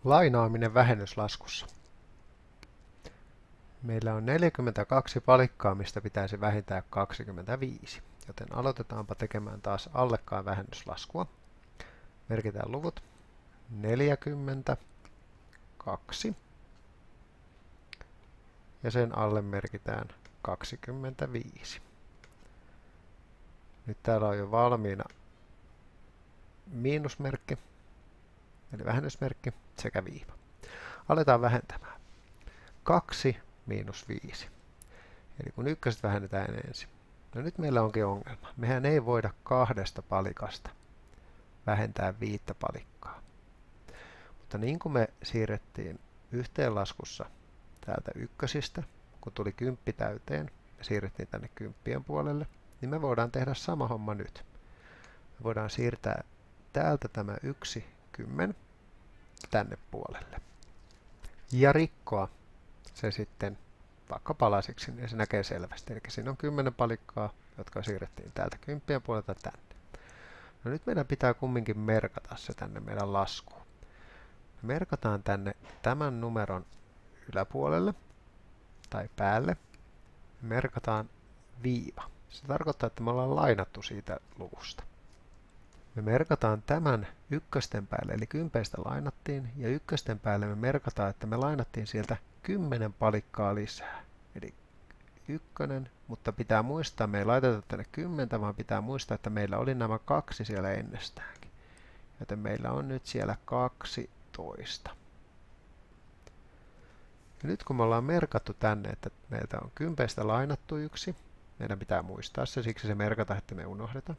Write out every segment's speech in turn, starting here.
Lainaaminen vähennyslaskussa. Meillä on 42 palikkaa, mistä pitäisi vähentää 25, joten aloitetaanpa tekemään taas allekkaan vähennyslaskua. Merkitään luvut 42 ja sen alle merkitään 25. Nyt täällä on jo valmiina miinusmerkki, eli vähennysmerkki sekä viiva. Aletaan vähentämään. 2 miinus 5. Eli kun ykköset vähennetään ensin. No nyt meillä onkin ongelma. Mehän ei voida 2 palikasta vähentää 5 palikkaa. Mutta niin kuin me siirrettiin yhteenlaskussa täältä ykkösistä, kun tuli 10 täyteen, me siirrettiin tänne 10 puolelle, niin me voidaan tehdä sama homma nyt. Me voidaan siirtää täältä tämä 1 10 tänne puolelle. Ja rikkoa se sitten vaikka palasiksi, niin se näkee selvästi. Eli siinä on 10 palikkaa, jotka siirrettiin täältä 10 puolelta tänne. No nyt meidän pitää kumminkin merkata se tänne meidän laskuun. Me merkataan tänne tämän numeron yläpuolelle tai päälle. Me merkataan viiva. Se tarkoittaa, että me ollaan lainattu siitä luvusta. Me merkataan tämän ykkösten päälle, eli 10 lainattiin, ja ykkösten päälle me merkataan, että me lainattiin sieltä 10 palikkaa lisää. Eli 1, mutta pitää muistaa, me ei laiteta tänne 10, vaan pitää muistaa, että meillä oli nämä 2 siellä ennestäänkin. Joten meillä on nyt siellä 12. Ja nyt kun me ollaan merkattu tänne, että meiltä on 10 lainattu 1, meidän pitää muistaa se, siksi se merkata, että me unohdeta.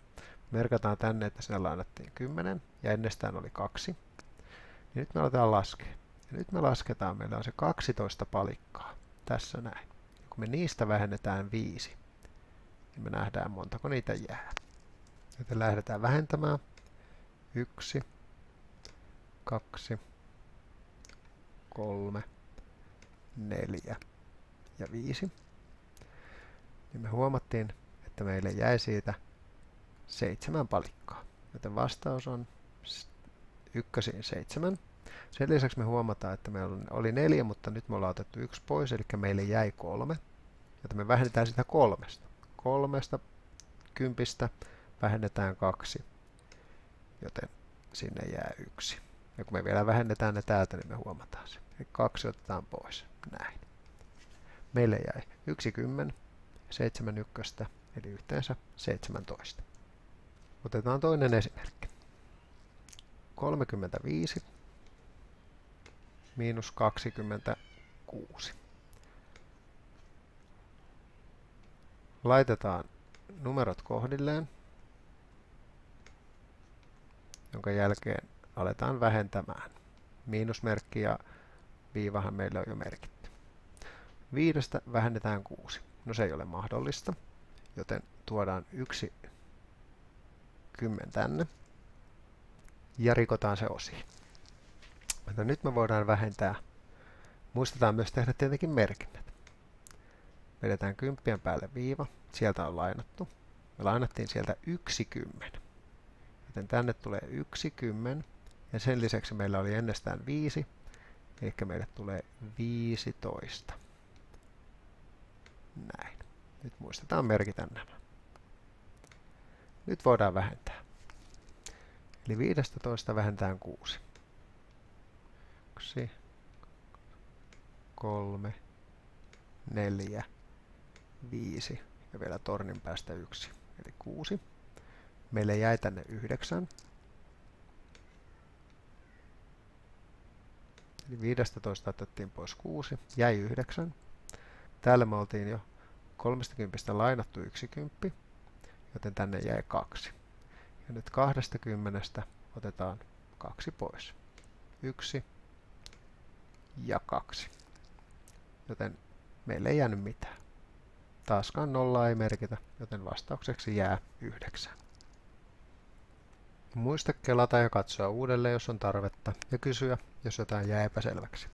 Merkataan tänne, että sinne lainattiin 10 ja ennestään oli 2. Niin nyt me aletaan laskea. Ja nyt me lasketaan, meillä on se 12 palikkaa. Tässä näin. Ja kun me niistä vähennetään 5, niin me nähdään montako niitä jää. Joten lähdetään vähentämään. 1, 2, 3, 4 ja 5. Niin me huomattiin, että meille jäi siitä 7 palikkaa. Joten vastaus on 1 7. Sen lisäksi me huomataan, että meillä oli 4, mutta nyt me ollaan otettu 1 pois, eli meille jäi 3. Joten me vähennetään sitä 3. 3 10 vähennetään 2, joten sinne jää 1. Ja kun me vielä vähennetään ne täältä, niin me huomataan se. Eli 2 otetaan pois. Näin. Meille jäi 1 10, 7 ykköstä, eli yhteensä 17. Otetaan toinen esimerkki. 35 miinus 26. Laitetaan numerot kohdilleen, jonka jälkeen aletaan vähentämään. Miinusmerkki ja viivahan meillä on jo merkitty. 5 vähennetään 6. No se ei ole mahdollista, joten tuodaan 1 10 tänne ja rikotaan se osiin. Mutta nyt me voidaan vähentää. Muistetaan myös tehdä tietenkin merkinnät. Vedetään 10 päälle viiva. Sieltä on lainattu. Me lainattiin sieltä 1 10. Joten tänne tulee 1 10. Ja sen lisäksi meillä oli ennestään 5. Eli meille tulee 15. Näin. Nyt muistetaan merkitä nämä. Nyt voidaan vähentää. Eli 15 vähentään 6. 1, 3, 4, 5 ja vielä tornin päästä 1, eli 6. Meille jäi tänne 9. Eli 15 otettiin pois 6, jäi 9. Täällä me oltiin jo 30 lainattu 1 kymppi, joten tänne jäi 2. Ja nyt 20 otetaan 2 pois. 1 ja 2. Joten meille ei jäänyt mitään. Taaskaan nollaa ei merkitä, joten vastaukseksi jää 9. Muista kelata ja katsoa uudelleen, jos on tarvetta, ja kysyä, jos jotain jää epäselväksi.